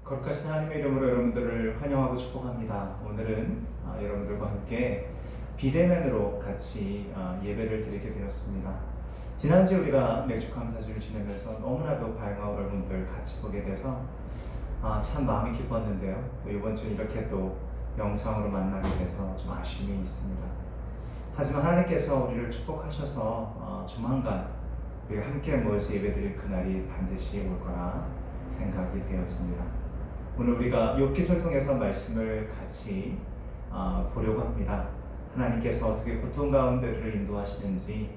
거룩하신 하나님의 이름으로 여러분들을 환영하고 축복합니다. 오늘은 여러분들과 함께 비대면으로 같이 예배를 드리게 되었습니다. 지난주에 우리가 맥주 감사주를 지내면서 너무나도 밝은 여러분들 같이 보게 돼서 참 마음이 기뻤는데요. 또 이번 주는 이렇게 또 영상으로 만나게 돼서 좀 아쉬움이 있습니다. 하지만 하나님께서 우리를 축복하셔서 조만간 우리가 함께 모여서 예배드릴 그날이 반드시 올 거라 생각이 되었습니다. 오늘 우리가 욥기서를 통해서 말씀을 같이 보려고 합니다. 하나님께서 어떻게 고통 가운데 우리를 인도하시는지,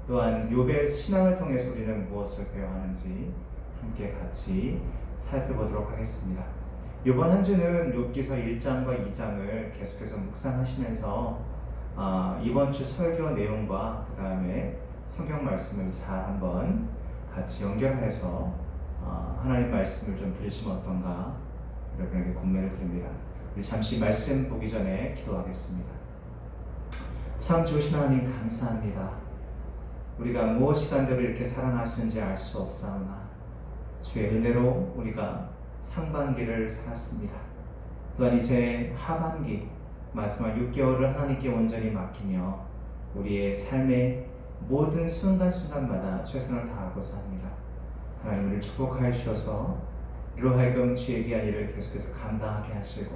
또한 욥의 신앙을 통해서 우리는 무엇을 배워야 하는지 함께 같이 살펴보도록 하겠습니다. 이번 한 주는 욥기서 1장과 2장을 계속해서 묵상하시면서 이번 주 설교 내용과 그 다음에 성경 말씀을 잘 한번 같이 연결해서 하나님 말씀을 좀 들으시면 어떤가 여러분에게 권면을 드립니다. 우리 잠시 말씀 보기 전에 기도하겠습니다. 참 좋으신 하나님 감사합니다. 우리가 무엇 시간대로 이렇게 사랑하시는지 알 수 없사오나 주의 은혜로 우리가 상반기를 살았습니다. 또한 이제 하반기 마지막 6개월을 하나님께 온전히 맡기며 우리의 삶의 모든 순간순간마다 최선을 다하고자 합니다. 하나님 우리를 축복하여 주셔서 이로 하여금 주의 귀한 일을 계속해서 감당하게 하시고,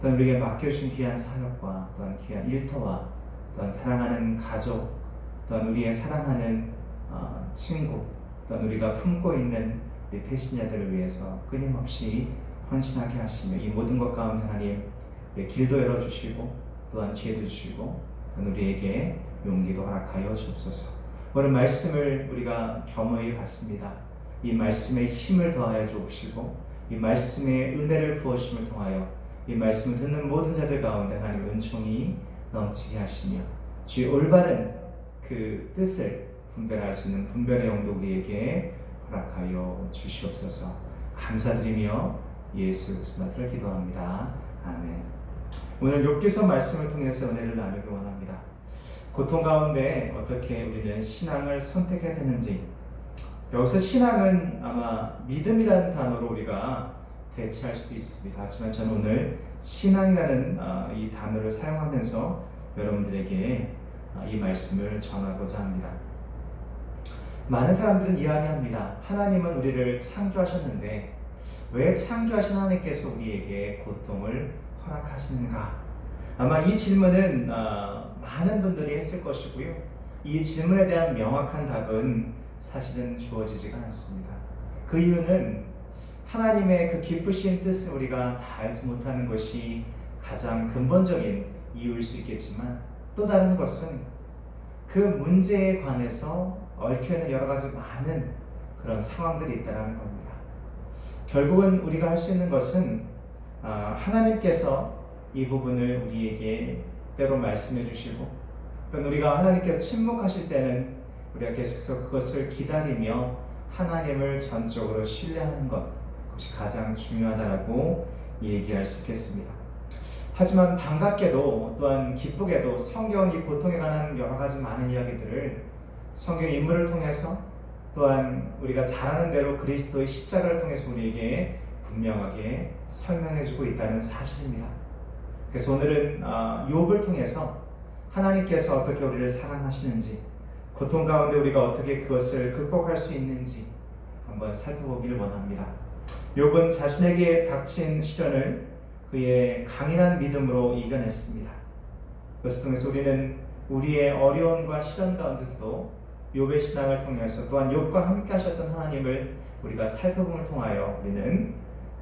또한 우리에게 맡겨주신 귀한 사역과 또한 귀한 일터와 또한 사랑하는 가족, 또한 우리의 사랑하는 친구, 또한 우리가 품고 있는 우리 태신자들을 위해서 끊임없이 헌신하게 하시며 이 모든 것 가운데 하나님 길도 열어주시고 또한 지혜도 주시고 또한 우리에게 용기도 허락하여 주옵소서. 오늘 말씀을 우리가 겸허히 받습니다. 이 말씀에 힘을 더하여 주옵시고 이 말씀의 은혜를 부어주심을 통하여 이 말씀을 듣는 모든 자들 가운데 하나님 은총이 넘치게 하시며 주의 올바른 그 뜻을 분별할 수 있는 분별의 영도 우리에게 허락하여 주시옵소서. 감사드리며 예수 그리스도를 기도합니다. 아멘. 오늘 욥기서 말씀을 통해서 은혜를 나누기 원합니다. 고통 가운데 어떻게 우리는 신앙을 선택해야 되는지, 여기서 신앙은 아마 믿음이라는 단어로 우리가 대체할 수도 있습니다. 하지만 저는 오늘 신앙이라는 이 단어를 사용하면서 여러분들에게 이 말씀을 전하고자 합니다. 많은 사람들은 이야기합니다. 하나님은 우리를 창조하셨는데 왜 창조하신 하나님께서 우리에게 고통을 허락하시는가? 아마 이 질문은 많은 분들이 했을 것이고요. 이 질문에 대한 명확한 답은 사실은 주어지지가 않습니다. 그 이유는 하나님의 그 기쁘신 뜻을 우리가 다 알지 못하는 것이 가장 근본적인 이유일 수 있겠지만, 또 다른 것은 그 문제에 관해서 얽혀있는 여러 가지 많은 그런 상황들이 있다는 겁니다. 결국은 우리가 할 수 있는 것은 하나님께서 이 부분을 우리에게 때로 말씀해 주시고, 또는 우리가 하나님께서 침묵하실 때는 우리가 계속해서 그것을 기다리며 하나님을 전적으로 신뢰하는 것, 그것이 가장 중요하다고 얘기할 수 있겠습니다. 하지만 반갑게도 또한 기쁘게도 성경은 이 고통에 관한 여러 가지 많은 이야기들을 성경 인물을 통해서, 또한 우리가 잘 아는 대로 그리스도의 십자가를 통해서 우리에게 분명하게 설명해주고 있다는 사실입니다. 그래서 오늘은 욥을 통해서 하나님께서 어떻게 우리를 사랑하시는지, 고통 가운데 우리가 어떻게 그것을 극복할 수 있는지 한번 살펴보기를 원합니다. 욥은 자신에게 닥친 시련을 그의 강인한 믿음으로 이겨냈습니다. 그것을 통해서 우리는 우리의 어려움과 시련 가운데서도 욥의 신앙을 통해서, 또한 욥과 함께 하셨던 하나님을 우리가 살펴봄을 통하여 우리는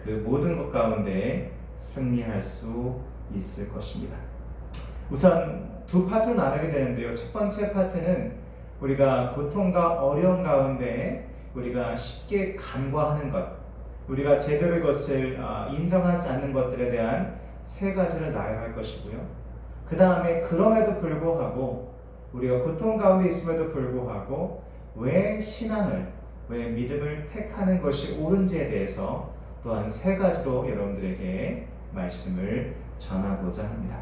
그 모든 것 가운데 승리할 수 있을 것입니다. 우선 두 파트로 나누게 되는데요. 첫 번째 파트는 우리가 고통과 어려움 가운데 우리가 쉽게 간과하는 것, 우리가 제대로 이것을 인정하지 않는 것들에 대한 세 가지를 나열할 것이고요. 그 다음에 그럼에도 불구하고 우리가 고통 가운데 있음에도 불구하고 왜 신앙을, 왜 믿음을 택하는 것이 옳은지에 대해서 또한 세 가지로 여러분들에게 말씀을 전하고자 합니다.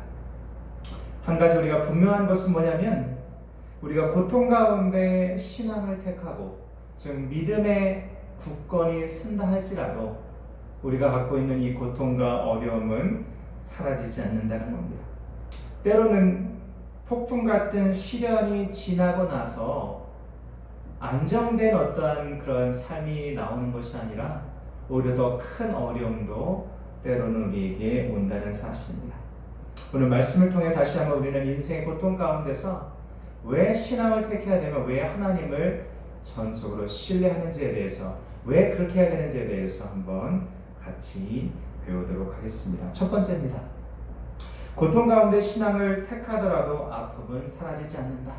한 가지 우리가 분명한 것은 뭐냐면, 우리가 고통 가운데 신앙을 택하고 즉 믿음의 굳건히 쓴다 할지라도 우리가 갖고 있는 이 고통과 어려움은 사라지지 않는다는 겁니다. 때로는 폭풍 같은 시련이 지나고 나서 안정된 어떠한 그런 삶이 나오는 것이 아니라 오히려 더 큰 어려움도 때로는 우리에게 온다는 사실입니다. 오늘 말씀을 통해 다시 한번 우리는 인생의 고통 가운데서 왜 신앙을 택해야 되며 왜 하나님을 전적으로 신뢰하는지에 대해서, 왜 그렇게 해야 되는지에 대해서 한번 같이 배우도록 하겠습니다. 첫 번째입니다. 고통 가운데 신앙을 택하더라도 아픔은 사라지지 않는다.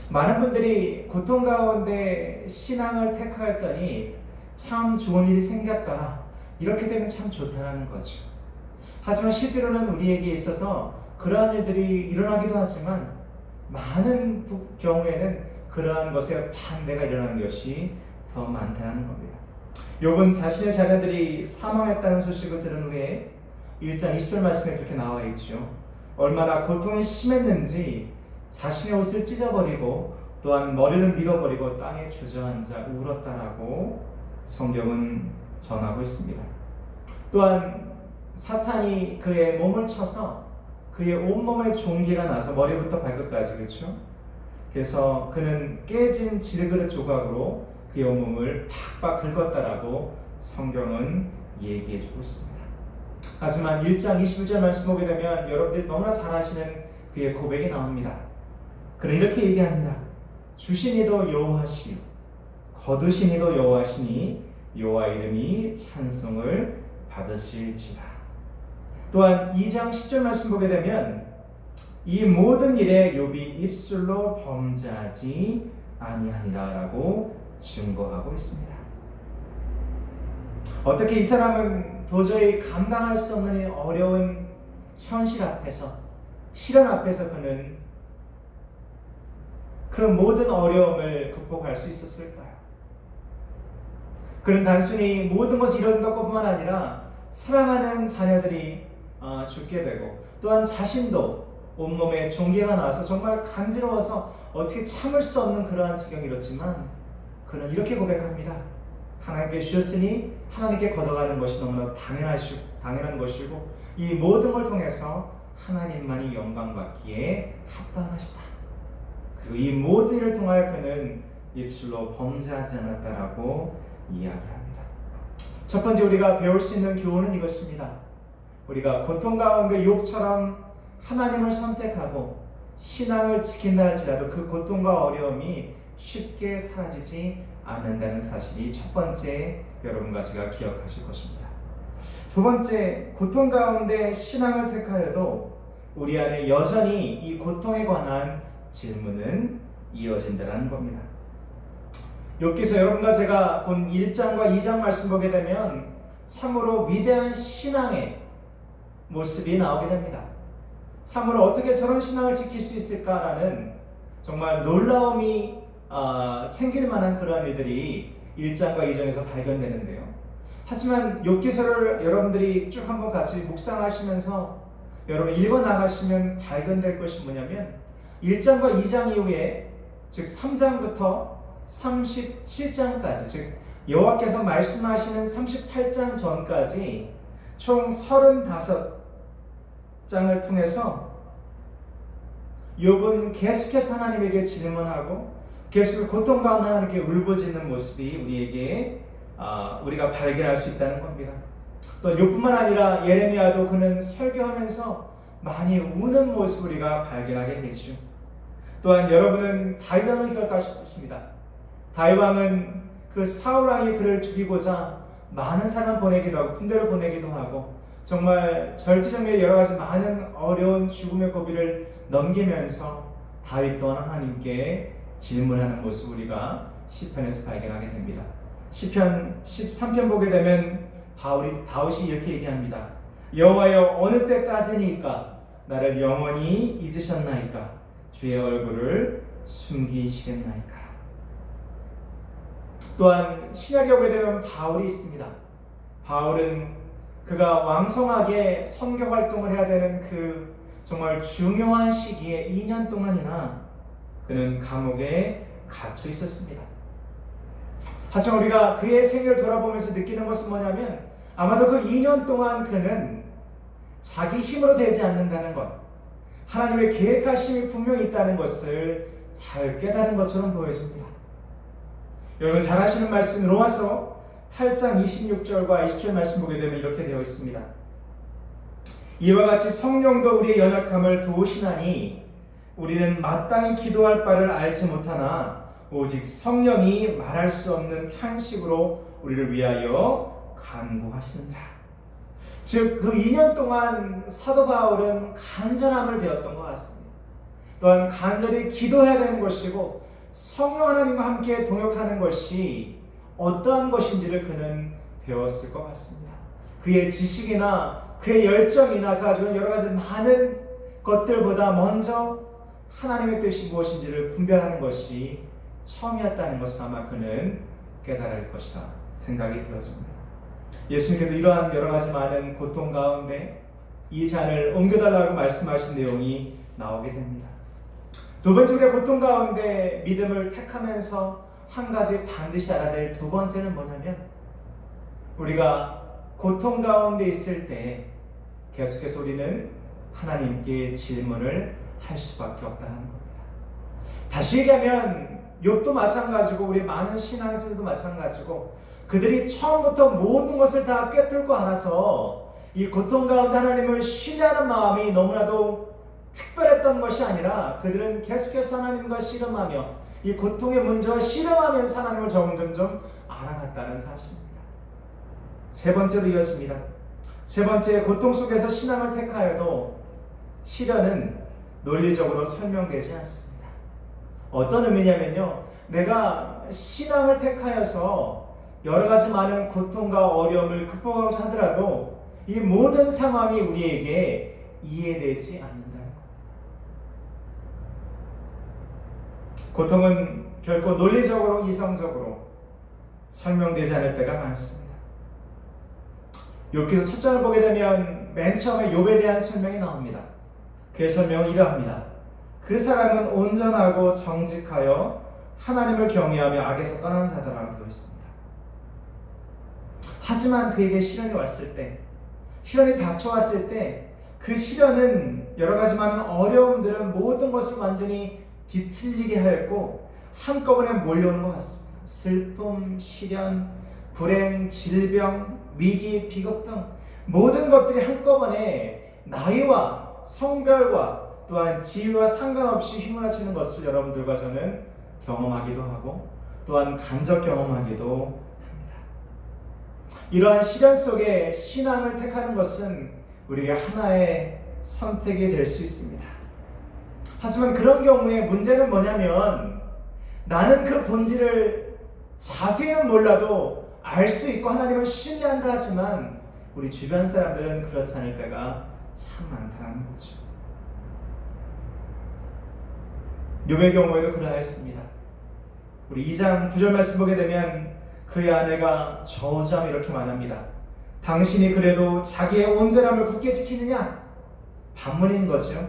많은 분들이 고통 가운데 신앙을 택하였더니 참 좋은 일이 생겼더라, 이렇게 되면 참 좋다라는 거죠. 하지만 실제로는 우리에게 있어서 그러한 일들이 일어나기도 하지만 많은 경우에는 그러한 것에 반대가 일어나는 것이 더 많다는 겁니다. 욥은 자신의 자녀들이 사망했다는 소식을 들은 후에 1장 20절 말씀에 그렇게 나와 있죠. 얼마나 고통이 심했는지 자신의 옷을 찢어버리고 또한 머리를 밀어버리고 땅에 주저앉아 울었다라고 성경은 전하고 있습니다. 또한 사탄이 그의 몸을 쳐서 그의 온몸에 종기가 나서 머리부터 발끝까지, 그렇죠? 그래서 그는 깨진 질그릇 조각으로 그의 온몸을 팍팍 긁었다라고 성경은 얘기해주고 있습니다. 하지만 1장 21절 말씀 보게 되면 여러분들이 너무나 잘 아시는 그의 고백이 나옵니다. 그는 이렇게 얘기합니다. 주신 이도 여호와시요 거두신 이도 여호와시니 여호와 이름이 찬송을 받으실지라. 또한 2장 10절 말씀 보게 되면 이 모든 일에 욥이 입술로 범죄하지 아니하니라 라고 증거하고 있습니다. 어떻게 이 사람은 도저히 감당할 수 없는 어려운 현실 앞에서, 시련 앞에서 그는 그 모든 어려움을 극복할 수 있었을까요? 그는 단순히 모든 것이 이룬 것뿐만 아니라 사랑하는 자녀들이 죽게 되고 또한 자신도 온몸에 종기가 나서 정말 간지러워서 어떻게 참을 수 없는 그러한 지경이 이렇지만 그는 이렇게 고백합니다. 하나님께 주셨으니 하나님께 걷어가는 것이 너무나 당연한 것이고 이 모든 걸 통해서 하나님만이 영광받기에 합당하시다. 그리고 이 모든 일을 통하여 그는 입술로 범죄하지 않았다라고 이야기합니다. 첫 번째 우리가 배울 수 있는 교훈은 이것입니다. 우리가 고통 가운데 욥처럼 하나님을 선택하고 신앙을 지킨다 할지라도 그 고통과 어려움이 쉽게 사라지지 않는다는 사실이 첫 번째 여러분과 제가 기억하실 것입니다. 두 번째, 고통 가운데 신앙을 택하여도 우리 안에 여전히 이 고통에 관한 질문은 이어진다는 겁니다. 욥기서 여러분과 제가 본 1장과 2장 말씀 보게 되면 참으로 위대한 신앙의 모습이 나오게 됩니다. 참으로 어떻게 저런 신앙을 지킬 수 있을까라는 정말 놀라움이 생길 만한 그러한 일들이 1장과 2장에서 발견되는데요. 하지만 욥기서를 여러분들이 쭉 한번 같이 묵상하시면서 여러분 읽어나가시면 발견될 것이 뭐냐면 1장과 2장 이후에 즉 3장부터 37장까지 즉 여호와께서 말씀하시는 38장 전까지 총 35장을 통해서 욥은 계속해서 하나님에게 질문하고 계속 고통 가운데 하나님께 울부짖는 모습이 우리가 발견할 수 있다는 겁니다. 또 욥뿐만 아니라 예레미야도 그는 설교하면서 많이 우는 모습을 우리가 발견하게 되죠. 또한 여러분은 다윗 왕을 기억하실 것입니다. 다윗 왕은 그 사울 왕이 그를 죽이고자 많은 사람 보내기도 하고 군대를 보내기도 하고 정말 절지정miel 여러 가지 많은 어려운 죽음의 고비를 넘기면서 다윗 또한 하나님께 질문하는 모습 우리가 시편에서 발견하게 됩니다. 시편 13편 보게 되면 다윗이 이렇게 얘기합니다. 여호와여 어느 때까지니까 나를 영원히 잊으셨나이까 주의 얼굴을 숨기시겠나이까. 또한 신약에 오게 되면 바울이 있습니다. 바울은 그가 왕성하게 선교 활동을 해야 되는 그 정말 중요한 시기에 2년 동안이나 그는 감옥에 갇혀 있었습니다. 하지만 우리가 그의 생애를 돌아보면서 느끼는 것은 뭐냐면 아마도 그 2년 동안 그는 자기 힘으로 되지 않는다는 것, 하나님의 계획하심이 분명히 있다는 것을 잘 깨달은 것처럼 보여집니다. 여러분 잘 아시는 말씀 로마서 8장 26절과 27절 말씀 보게 되면 이렇게 되어 있습니다. 이와 같이 성령도 우리의 연약함을 도우시나니 우리는 마땅히 기도할 바를 알지 못하나 오직 성령이 말할 수 없는 탄식으로 우리를 위하여 간구하시느니라. 즉 그 2년 동안 사도 바울은 간절함을 배웠던 것 같습니다. 또한 간절히 기도해야 되는 것이고 성령 하나님과 함께 동역하는 것이 어떠한 것인지를 그는 배웠을 것 같습니다. 그의 지식이나 그의 열정이나 그 가지고 여러 가지 많은 것들보다 먼저 하나님의 뜻이 무엇인지를 분별하는 것이 처음이었다는 것을 아마 그는 깨달을 것이다 생각이 들었습니다. 예수님께서 이러한 여러 가지 많은 고통 가운데 이 잔을 옮겨달라고 말씀하신 내용이 나오게 됩니다. 두 번째 우리가 고통 가운데 믿음을 택하면서 한 가지 반드시 알아야 될 두 번째는 뭐냐면 우리가 고통 가운데 있을 때 계속해서 우리는 하나님께 질문을 할 수밖에 없다는 겁니다. 다시 얘기하면 욥도 마찬가지고 우리 많은 신앙인들도 마찬가지고 그들이 처음부터 모든 것을 다 꿰뚫고 알아서 이 고통 가운데 하나님을 신뢰하는 마음이 너무나도 특별했던 것이 아니라 그들은 계속해서 하나님과 씨름하며 이 고통의 문제와 씨름하면서 하나님을 점점점 알아갔다는 사실입니다. 세 번째로 이어집니다. 세 번째, 고통 속에서 신앙을 택하여도 시련은 논리적으로 설명되지 않습니다. 어떤 의미냐면요, 내가 신앙을 택하여서 여러 가지 많은 고통과 어려움을 극복하고자 하더라도 이 모든 상황이 우리에게 이해되지 않는다는 것. 고통은 결코 논리적으로 이성적으로 설명되지 않을 때가 많습니다. 욥기서 첫 장을 보게 되면 맨 처음에 욥에 대한 설명이 나옵니다. 그의 설명은 이러합니다. 그 사람은 온전하고 정직하여 하나님을 경외하며 악에서 떠난 자다라고 되어 있습니다. 하지만 그에게 시련이 왔을 때, 시련이 닥쳐왔을 때 그 시련은 여러 가지 많은 어려움들은 모든 것을 완전히 뒤틀리게 하였고 한꺼번에 몰려오는 것 같습니다. 슬픔, 시련, 불행, 질병, 위기, 비극 등 모든 것들이 한꺼번에 나이와 성별과 또한 지위와 상관없이 휘몰아치는 것을 여러분들과 저는 경험하기도 하고 또한 간접 경험하기도 합니다. 이러한 시련 속에 신앙을 택하는 것은 우리에게 하나의 선택이 될 수 있습니다. 하지만 그런 경우에 문제는 뭐냐면 나는 그 본질을 자세히는 몰라도 알 수 있고 하나님을 신뢰한다 하지만 우리 주변 사람들은 그렇지 않을 때가 참 많다는 거죠. 욥의 경우에도 그러하였습니다. 우리 2장 9절 말씀 보게 되면 그의 아내가 저주하며 이렇게 말합니다. 당신이 그래도 자기의 온전함을 굳게 지키느냐? 반문인 거죠.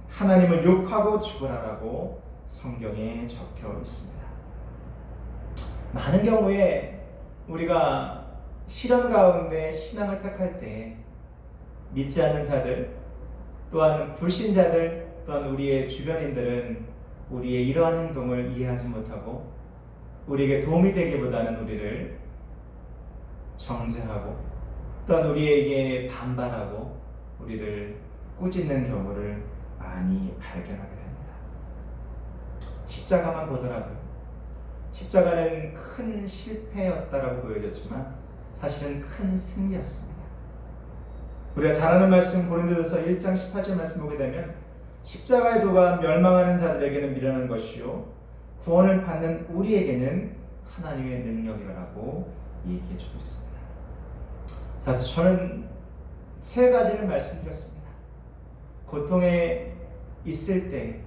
하나님을 욕하고 죽으라라고 성경에 적혀 있습니다. 많은 경우에 우리가 시련 가운데 신앙을 택할 때 믿지 않는 자들 또한 불신자들 또한 우리의 주변인들은 우리의 이러한 행동을 이해하지 못하고 우리에게 도움이 되기보다는 우리를 정죄하고 또한 우리에게 반발하고 우리를 꾸짖는 경우를 많이 발견하게 됩니다. 십자가만 보더라도 십자가는 큰 실패였다라고 보여졌지만 사실은 큰 승리였습니다. 우리가 잘 아는 말씀 고린도전서 1장 18절 말씀 보게 되면 십자가의 도가 멸망하는 자들에게는 미련한 것이요 구원을 받는 우리에게는 하나님의 능력이라고 얘기해 주고 있습니다. 자, 저는 세 가지를 말씀드렸습니다. 고통에 있을 때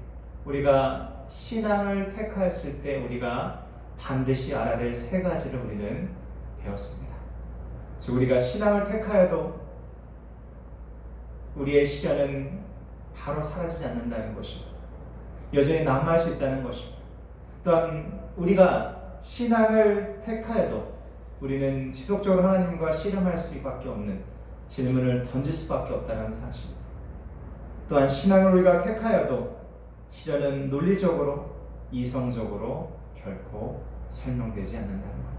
우리가 신앙을 택하였을 때 우리가 반드시 알아야 될 세 가지를 우리는 배웠습니다. 즉 우리가 신앙을 택하여도 우리의 시련은 바로 사라지지 않는다는 것이고 여전히 남아할 수 있다는 것이고 또한 우리가 신앙을 택하여도 우리는 지속적으로 하나님과 씨름할 수밖에 없는, 질문을 던질 수밖에 없다는 사실. 또한 신앙을 우리가 택하여도 실현은 논리적으로, 이성적으로 결코 설명되지 않는다는 겁니다.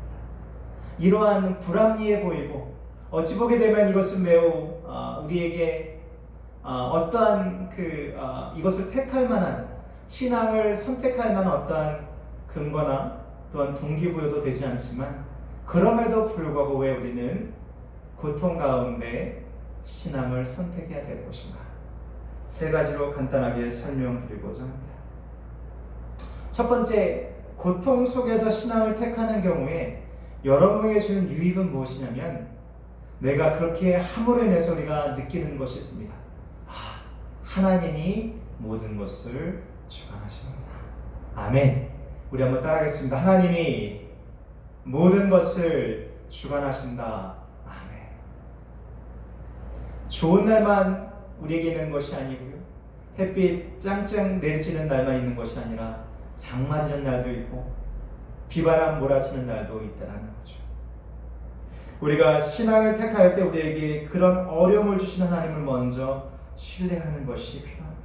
이러한 불합리해 보이고 어찌 보게 되면 이것은 매우 우리에게 어떠한 이것을 택할 만한, 신앙을 선택할 만한 어떠한 근거나 또한 동기부여도 되지 않지만, 그럼에도 불구하고 왜 우리는 고통 가운데 신앙을 선택해야 될 것인가? 세 가지로 간단하게 설명드리고자 합니다. 첫 번째, 고통 속에서 신앙을 택하는 경우에 여러분에게 주는 유익은 무엇이냐면, 내가 그렇게 함으로 인해서 우리가 느끼는 것이 있습니다. 하나님이 모든 것을 주관하십니다. 아멘. 우리 한번 따라하겠습니다. 하나님이 모든 것을 주관하신다. 아멘. 좋은 날만 우리에게 있는 것이 아니고요, 햇빛 짱짱 내리쬐는 날만 있는 것이 아니라 장마지는 날도 있고 비바람 몰아치는 날도 있다는 거죠. 우리가 신앙을 택할 때 우리에게 그런 어려움을 주신 하나님을 먼저 신뢰하는 것이 필요합니다.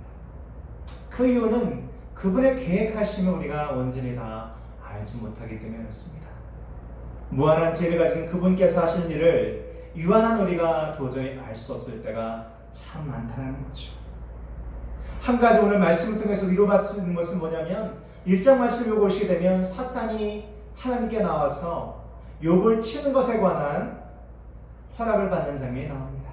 그 이유는 그분의 계획하심을 우리가 온전히 다 알지 못하기 때문이었습니다. 무한한 지혜를 가진 그분께서 하신 일을 유한한 우리가 도저히 알 수 없을 때가 참 많다는 거죠. 한 가지 오늘 말씀을 통해서 위로받을 수 있는 것은 뭐냐면, 1장 말씀을 보시게 되면 사탄이 하나님께 나와서 욥을 치는 것에 관한 허락을 받는 장면이 나옵니다.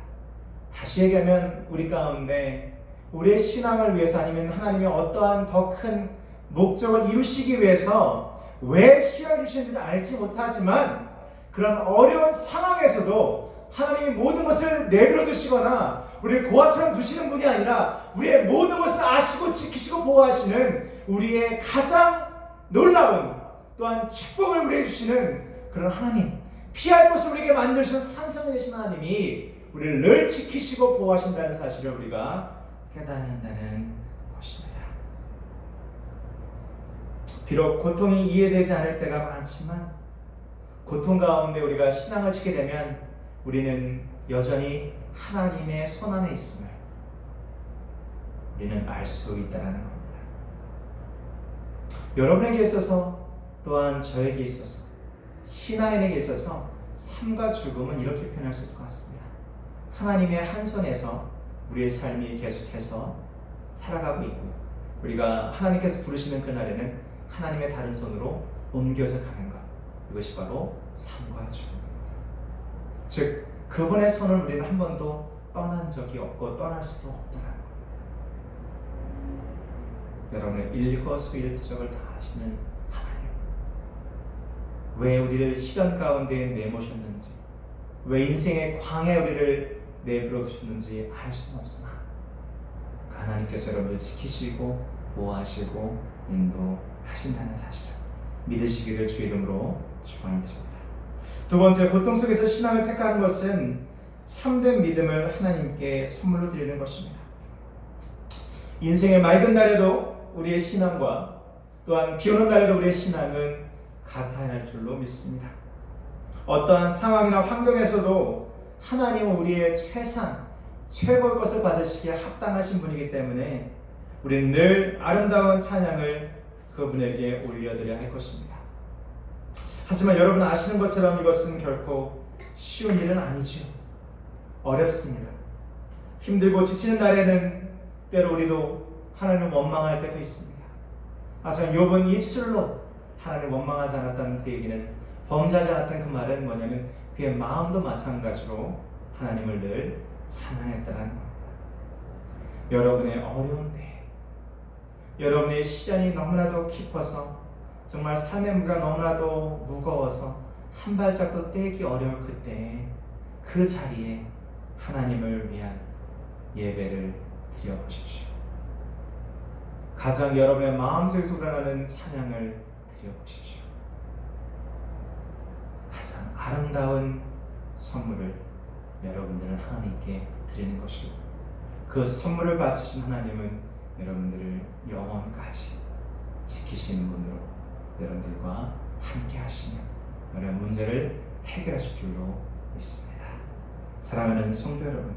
다시 얘기하면 우리 가운데 우리의 신앙을 위해서, 아니면 하나님의 어떠한 더 큰 목적을 이루시기 위해서 왜 시험을 주시는지는 알지 못하지만, 그런 어려운 상황에서도 하나님이 모든 것을 내버려 두시거나 우리를 고아처럼 두시는 분이 아니라 우리의 모든 것을 아시고 지키시고 보호하시는, 우리의 가장 놀라운 또한 축복을 우리에게 주시는 그런 하나님, 피할 것을 우리에게 만드시는 산성이 되신 하나님이 우리를 늘 지키시고 보호하신다는 사실을 우리가 깨달아야 한다는 것입니다. 비록 고통이 이해되지 않을 때가 많지만, 고통 가운데 우리가 신앙을 지게 되면 우리는 여전히 하나님의 손안에 있음을 우리는 알 수 있다는 겁니다. 여러분에게 있어서, 또한 저에게 있어서, 신앙인에게 있어서 삶과 죽음은 이렇게 표현할 수 있을 것 같습니다. 하나님의 한 손에서 우리의 삶이 계속해서 살아가고 있고, 우리가 하나님께서 부르시는 그날에는 하나님의 다른 손으로 옮겨져 가는 것, 이것이 바로 삶과 죽음입니다. 즉, 그분의 손을 우리는 한 번도 떠난 적이 없고 떠날 수도 없다는 겁니다. 여러분의 일거수일투족을 다 하시는 하나님, 왜 우리를 시련 가운데 내모셨는지, 왜 인생의 광야에 우리를 내버려 두셨는지 알 수는 없으나, 그 하나님께서 여러분을 지키시고 보호하시고 인도하신다는 사실을 믿으시기를 주의 이름으로 축원드립니다. 두 번째, 고통 속에서 신앙을 택하는 것은 참된 믿음을 하나님께 선물로 드리는 것입니다. 인생의 맑은 날에도 우리의 신앙과 또한 비 오는 날에도 우리의 신앙은 같아야 할 줄로 믿습니다. 어떠한 상황이나 환경에서도 하나님은 우리의 최상, 최고의 것을 받으시기에 합당하신 분이기 때문에 우리는 늘 아름다운 찬양을 그분에게 올려드려야 할 것입니다. 하지만 여러분 아시는 것처럼 이것은 결코 쉬운 일은 아니죠. 어렵습니다. 힘들고 지치는 날에는 때로 우리도 하나님을 원망할 때도 있습니다. 하지만 욥은 입술로 하나님을 원망하지 않았다는 그 얘기는, 범죄하지 않았다는 그 말은 뭐냐면 그의 마음도 마찬가지로 하나님을 늘 찬양했다는 겁니다. 여러분의 어려운 때, 여러분의 시련이 너무나도 깊어서, 정말 삶의 무게가 너무나도 무거워서 한 발짝도 떼기 어려울 그때, 그 자리에 하나님을 위한 예배를 드려보십시오. 가장 여러분의 마음속에서 우러나는 찬양을 드려보십시오. 가장 아름다운 선물을 여러분들은 하나님께 드리는 것이고, 그 선물을 받으신 하나님은 여러분들을 영원까지 지키시는 분으로 여러분들과 함께 하시며 여러분 문제를 해결하실 줄로 믿습니다. 사랑하는 성도 여러분,